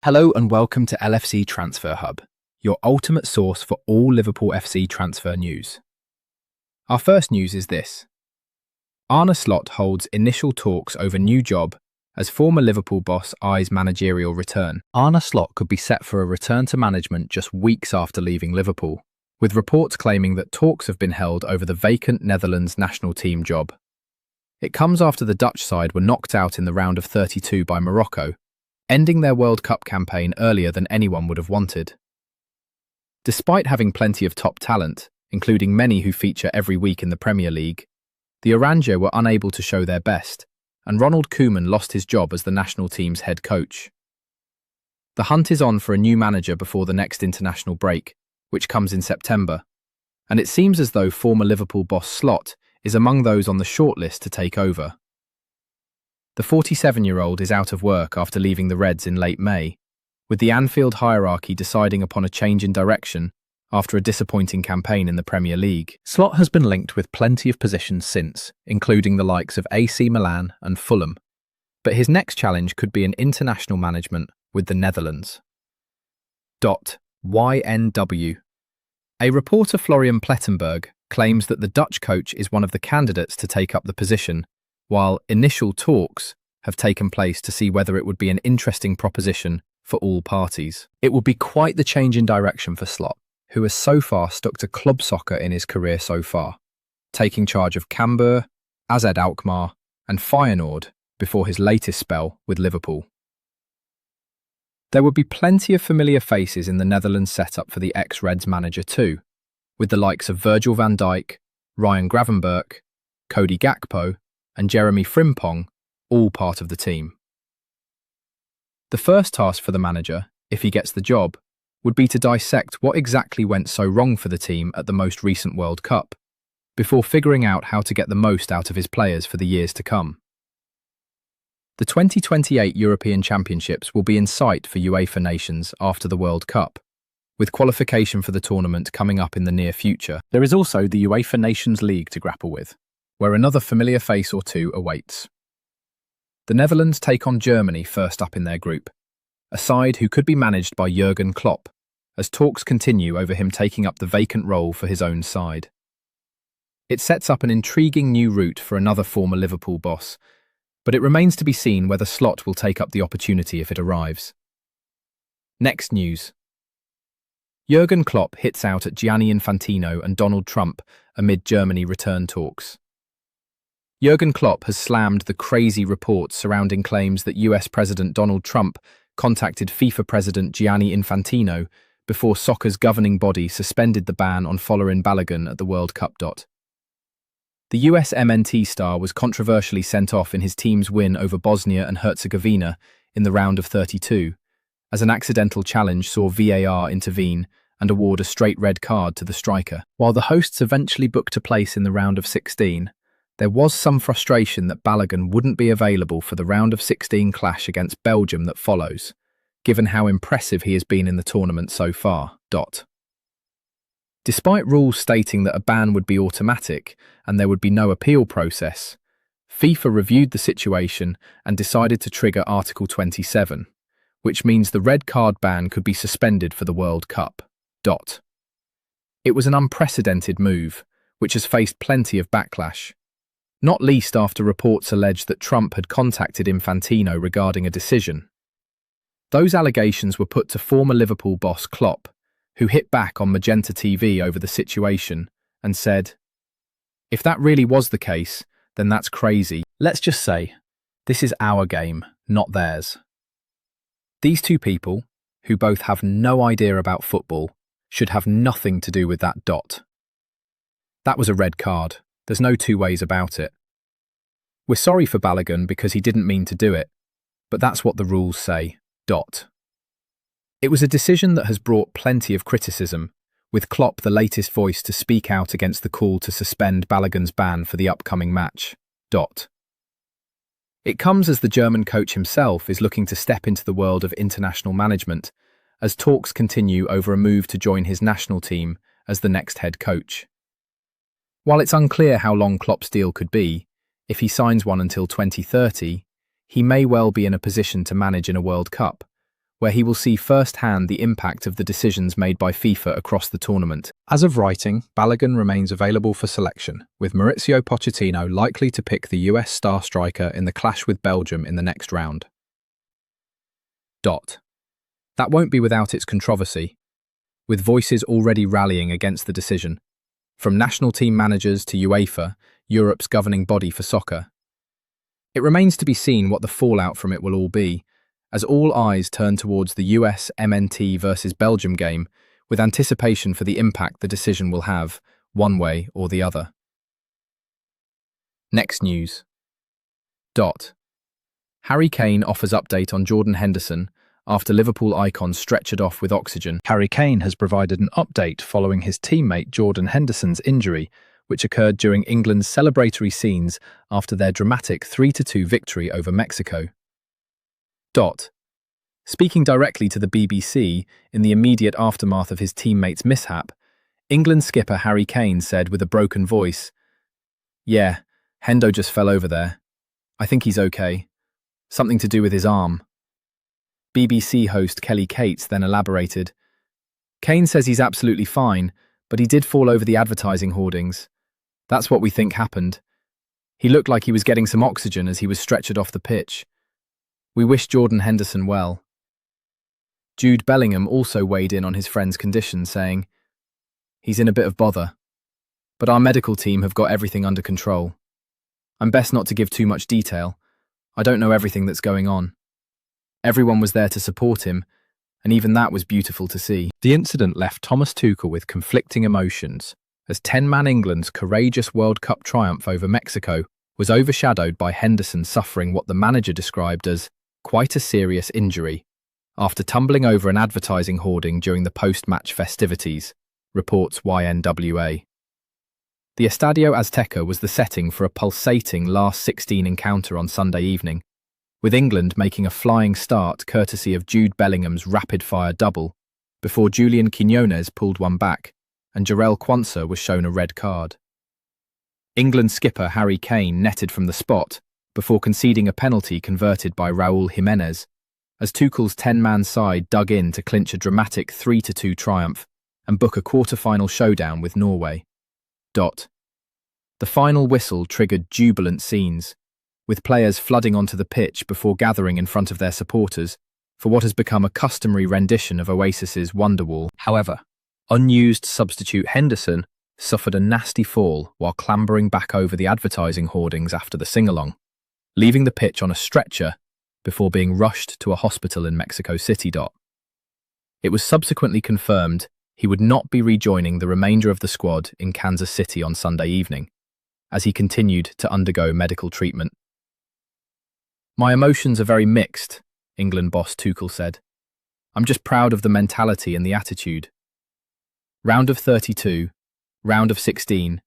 Hello and welcome to LFC Transfer Hub, your ultimate source for all Liverpool FC transfer news. Our first news is this. Arne holds initial talks over new job as former Liverpool boss eyes managerial return. Arne could be set for a return to management just weeks after leaving Liverpool, with reports claiming that talks have been held over the vacant Netherlands national team job. It comes after the Dutch side were knocked out in the round of 32 by Morocco, ending their World Cup campaign earlier than anyone would have wanted. Despite having plenty of top talent, including many who feature every week in the Premier League, the Oranje were unable to show their best, and Ronald Koeman lost his job as the national team's head coach. The hunt is on for a new manager before the next international break, which comes in September, and it seems as though former Liverpool boss Slot is among those on the shortlist to take over. The 47-year-old is out of work after leaving the Reds in late May, with the Anfield hierarchy deciding upon a change in direction after a disappointing campaign in the Premier League. Slot has been linked with plenty of positions since, including the likes of AC Milan and Fulham, but his next challenge could be an international management with the Netherlands. YNW. A reporter Florian Plettenberg claims that the Dutch coach is one of the candidates to take up the position, while initial talks have taken place to see whether it would be an interesting proposition for all parties. It would be quite the change in direction for Slot, who has so far stuck to club soccer in his career so far, taking charge of Cambuur, AZ Alkmaar and Feyenoord before his latest spell with Liverpool. There would be plenty of familiar faces in the Netherlands setup for the ex-Reds manager too, with the likes of Virgil van Dijk, Ryan Gravenberch, Cody Gakpo and Jeremy Frimpong, all part of the team. The first task for the manager, if he gets the job, would be to dissect what exactly went so wrong for the team at the most recent World Cup, before figuring out how to get the most out of his players for the years to come. The 2028 European Championships will be in sight for UEFA nations after the World Cup, with qualification for the tournament coming up in the near future. There is also the UEFA Nations League to grapple with, where another familiar face or two awaits. The Netherlands take on Germany first up in their group, a side who could be managed by Jurgen Klopp, as talks continue over him taking up the vacant role for his own side. It sets up an intriguing new route for another former Liverpool boss, but it remains to be seen whether Slot will take up the opportunity if it arrives. Next news. Jurgen Klopp hits out at Gianni Infantino and Donald Trump amid Germany return talks. Jurgen Klopp has slammed the crazy reports surrounding claims that US President Donald Trump contacted FIFA President Gianni Infantino before soccer's governing body suspended the ban on Folarin Balogun at the World Cup. The US MNT star was controversially sent off in his team's win over Bosnia and Herzegovina in the round of 32, as an accidental challenge saw VAR intervene and award a straight red card to the striker. While the hosts eventually booked a place in the round of 16, there was some frustration that Balogun wouldn't be available for the round of 16 clash against Belgium that follows, given how impressive he has been in the tournament so far. Despite rules stating that a ban would be automatic and there would be no appeal process, FIFA reviewed the situation and decided to trigger Article 27, which means the red card ban could be suspended for the World Cup. It was an unprecedented move, which has faced plenty of backlash, not least after reports alleged that Trump had contacted Infantino regarding a decision. Those allegations were put to former Liverpool boss Klopp, who hit back on Magenta TV over the situation and said, "If that really was the case, then that's crazy. Let's just say, this is our game, not theirs." These two people, who both have no idea about football, should have nothing to do with that. That was a red card. There's no two ways about it. We're sorry for Balogun because he didn't mean to do it, but that's what the rules say. It was a decision that has brought plenty of criticism, with Klopp the latest voice to speak out against the call to suspend Balogun's ban for the upcoming match. It comes as the German coach himself is looking to step into the world of international management, as talks continue over a move to join his national team as the next head coach. While it's unclear how long Klopp's deal could be, if he signs one until 2030, he may well be in a position to manage in a World Cup, where he will see firsthand the impact of the decisions made by FIFA across the tournament. As of writing, Balogun remains available for selection, with Maurizio Pochettino likely to pick the US star striker in the clash with Belgium in the next round. That won't be without its controversy, with voices already rallying against the decision, from national team managers to UEFA, Europe's governing body for soccer. It remains to be seen what the fallout from it will all be, as all eyes turn towards the US MNT versus Belgium game, with anticipation for the impact the decision will have, one way or the other. Next news. Harry Kane offers update on Jordan Henderson after Liverpool icon stretchered off with oxygen. Harry Kane has provided an update following his teammate Jordan Henderson's injury, which occurred during England's celebratory scenes after their dramatic 3-2 victory over Mexico. Speaking directly to the BBC in the immediate aftermath of his teammate's mishap, England skipper Harry Kane said with a broken voice, "Yeah, Hendo just fell over there. I think he's okay. Something to do with his arm." BBC host Kelly Cates then elaborated, "Kane says he's absolutely fine, but he did fall over the advertising hoardings. That's what we think happened. He looked like he was getting some oxygen as he was stretchered off the pitch. We wish Jordan Henderson well." Jude Bellingham also weighed in on his friend's condition, saying, "He's in a bit of bother, but our medical team have got everything under control. I'm best not to give too much detail. I don't know everything that's going on. Everyone was there to support him, and even that was beautiful to see." The incident left Thomas Tuchel with conflicting emotions, as 10-man England's courageous World Cup triumph over Mexico was overshadowed by Henderson suffering what the manager described as quite a serious injury after tumbling over an advertising hoarding during the post-match festivities, reports YNWA. The Estadio Azteca was the setting for a pulsating last 16 encounter on Sunday evening, with England making a flying start courtesy of Jude Bellingham's rapid-fire double, before Julian Quinones pulled one back and Jarell Quansah was shown a red card. England skipper Harry Kane netted from the spot before conceding a penalty converted by Raúl Jiménez, as Tuchel's 10-man side dug in to clinch a dramatic 3-2 triumph and book a quarter-final showdown with Norway. The final whistle triggered jubilant scenes, with players flooding onto the pitch before gathering in front of their supporters for what has become a customary rendition of Oasis's Wonderwall. However, unused substitute Henderson suffered a nasty fall while clambering back over the advertising hoardings after the sing-along, leaving the pitch on a stretcher before being rushed to a hospital in Mexico City. It was subsequently confirmed he would not be rejoining the remainder of the squad in Kansas City on Sunday evening, as he continued to undergo medical treatment. "My emotions are very mixed," England boss Tuchel said. "I'm just proud of the mentality and the attitude. Round of 32, round of 16,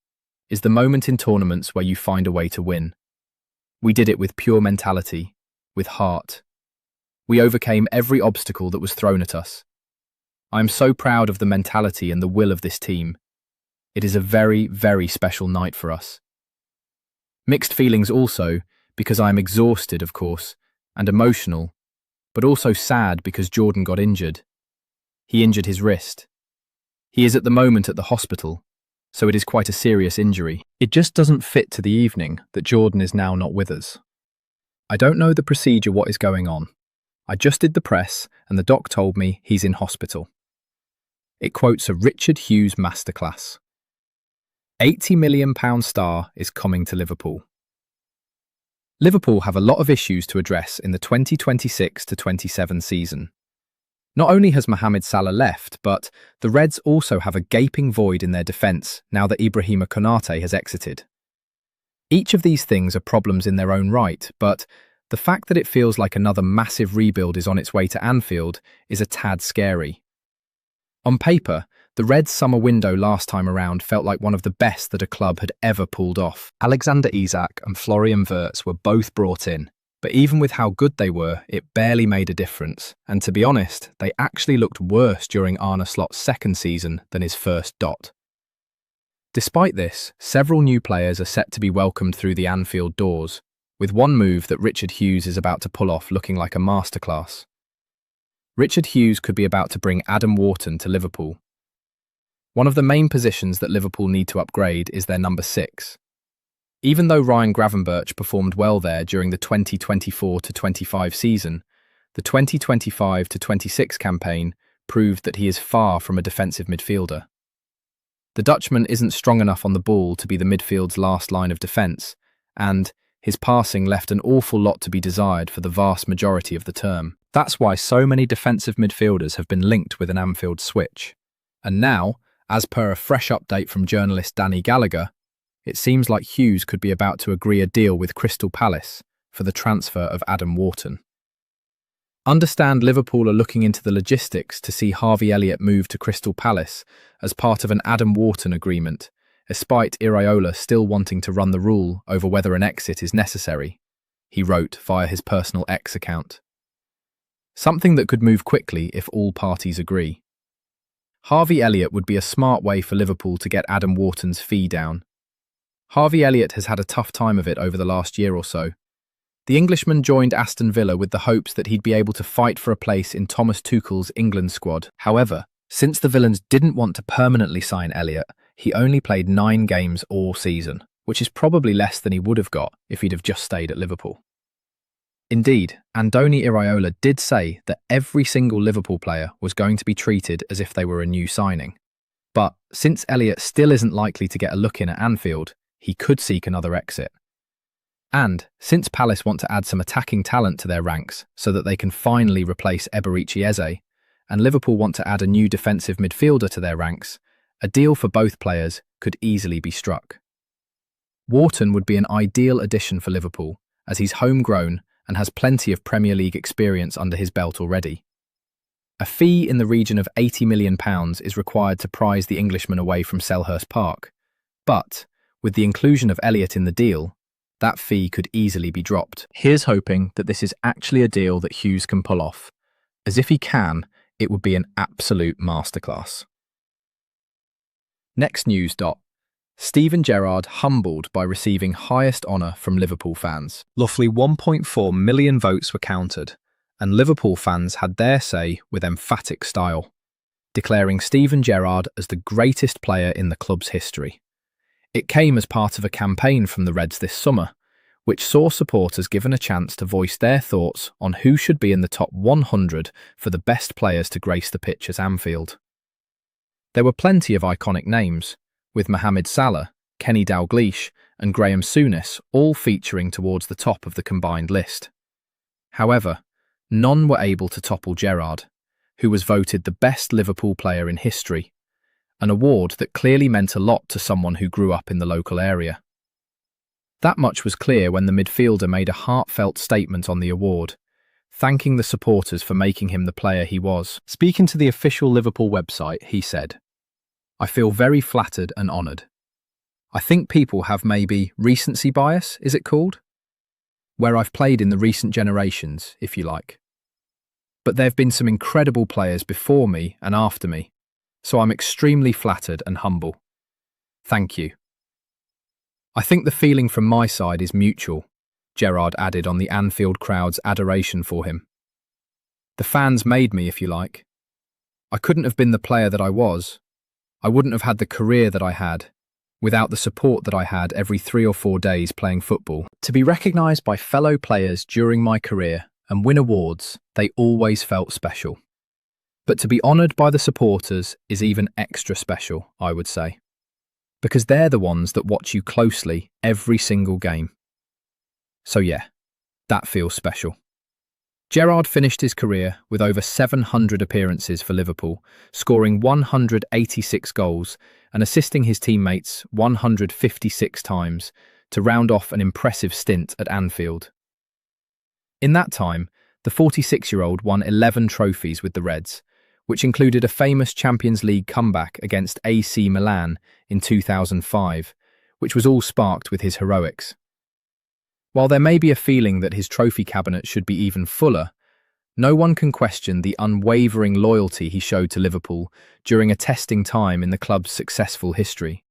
is the moment in tournaments where you find a way to win. We did it with pure mentality, with heart. We overcame every obstacle that was thrown at us. I am so proud of the mentality and the will of this team. It is a very, very special night for us. Mixed feelings also, because I am exhausted, of course, and emotional, but also sad because Jordan got injured. He injured his wrist. He is at the moment at the hospital, so it is quite a serious injury. It just doesn't fit to the evening that Jordan is now not with us. I don't know the procedure what is going on. I just did the press and the doc told me he's in hospital." It quotes a Richard Hughes masterclass. £80 million star is coming to Liverpool. Liverpool have a lot of issues to address in the 2026-27 season. Not only has Mohamed Salah left, but the Reds also have a gaping void in their defence now that Ibrahima Konate has exited. Each of these things are problems in their own right, but the fact that it feels like another massive rebuild is on its way to Anfield is a tad scary. On paper, the Reds' summer window last time around felt like one of the best that a club had ever pulled off. Alexander Isak and Florian Wirtz were both brought in, but even with how good they were, it barely made a difference, and to be honest, they actually looked worse during Arne Slot's second season than his first. Despite this, several new players are set to be welcomed through the Anfield doors, with one move that Richard Hughes is about to pull off looking like a masterclass. Richard Hughes could be about to bring Adam Wharton to Liverpool. One of the main positions that Liverpool need to upgrade is their number 6. Even though Ryan Gravenberch performed well there during the 2024-25 season, the 2025-26 campaign proved that he is far from a defensive midfielder. The Dutchman isn't strong enough on the ball to be the midfield's last line of defence, and his passing left an awful lot to be desired for the vast majority of the term. That's why so many defensive midfielders have been linked with an Anfield switch. And now, as per a fresh update from journalist Danny Gallagher, it seems like Hughes could be about to agree a deal with Crystal Palace for the transfer of Adam Wharton. Understand Liverpool are looking into the logistics to see Harvey Elliott move to Crystal Palace as part of an Adam Wharton agreement, despite Iraola still wanting to run the rule over whether an exit is necessary, he wrote via his personal X account. Something that could move quickly if all parties agree. Harvey Elliott would be a smart way for Liverpool to get Adam Wharton's fee down. Harvey Elliott has had a tough time of it over the last year or so. The Englishman joined Aston Villa with the hopes that he'd be able to fight for a place in Thomas Tuchel's England squad. However, since the Villains didn't want to permanently sign Elliott, he only played 9 games all season, which is probably less than he would have got if he'd have just stayed at Liverpool. Indeed, Andoni Iraola did say that every single Liverpool player was going to be treated as if they were a new signing. But since Elliott still isn't likely to get a look in at Anfield, he could seek another exit. And since Palace want to add some attacking talent to their ranks so that they can finally replace Eberechi Eze, and Liverpool want to add a new defensive midfielder to their ranks, a deal for both players could easily be struck. Wharton would be an ideal addition for Liverpool, as he's homegrown and has plenty of Premier League experience under his belt already. A fee in the region of £80 million is required to prize the Englishman away from Selhurst Park, but with the inclusion of Elliott in the deal, that fee could easily be dropped. Here's hoping that this is actually a deal that Hughes can pull off, as if he can, it would be an absolute masterclass. Next news. Steven Gerrard humbled by receiving highest honour from Liverpool fans. Roughly 1.4 million votes were counted, and Liverpool fans had their say with emphatic style, declaring Steven Gerrard as the greatest player in the club's history. It came as part of a campaign from the Reds this summer, which saw supporters given a chance to voice their thoughts on who should be in the top 100 for the best players to grace the pitch at Anfield. There were plenty of iconic names, with Mohamed Salah, Kenny Dalglish and Graham Souness all featuring towards the top of the combined list. However, none were able to topple Gerrard, who was voted the best Liverpool player in history, an award that clearly meant a lot to someone who grew up in the local area. That much was clear when the midfielder made a heartfelt statement on the award, thanking the supporters for making him the player he was. Speaking to the official Liverpool website, he said, "I feel very flattered and honoured. I think people have maybe recency bias, is it called? Where I've played in the recent generations, if you like. But there have been some incredible players before me and after me, so I'm extremely flattered and humble. Thank you. I think the feeling from my side is mutual," Gerrard added on the Anfield crowd's adoration for him. "The fans made me, if you like. I couldn't have been the player that I was. I wouldn't have had the career that I had without the support that I had every 3 or 4 days playing football. To be recognised by fellow players during my career and win awards, they always felt special. But to be honoured by the supporters is even extra special, I would say, because they're the ones that watch you closely every single game. So yeah, that feels special." Gerrard finished his career with over 700 appearances for Liverpool, scoring 186 goals and assisting his teammates 156 times to round off an impressive stint at Anfield. In that time, the 46-year-old won 11 trophies with the Reds, which included a famous Champions League comeback against AC Milan in 2005, which was all sparked with his heroics. While there may be a feeling that his trophy cabinet should be even fuller, no one can question the unwavering loyalty he showed to Liverpool during a testing time in the club's successful history.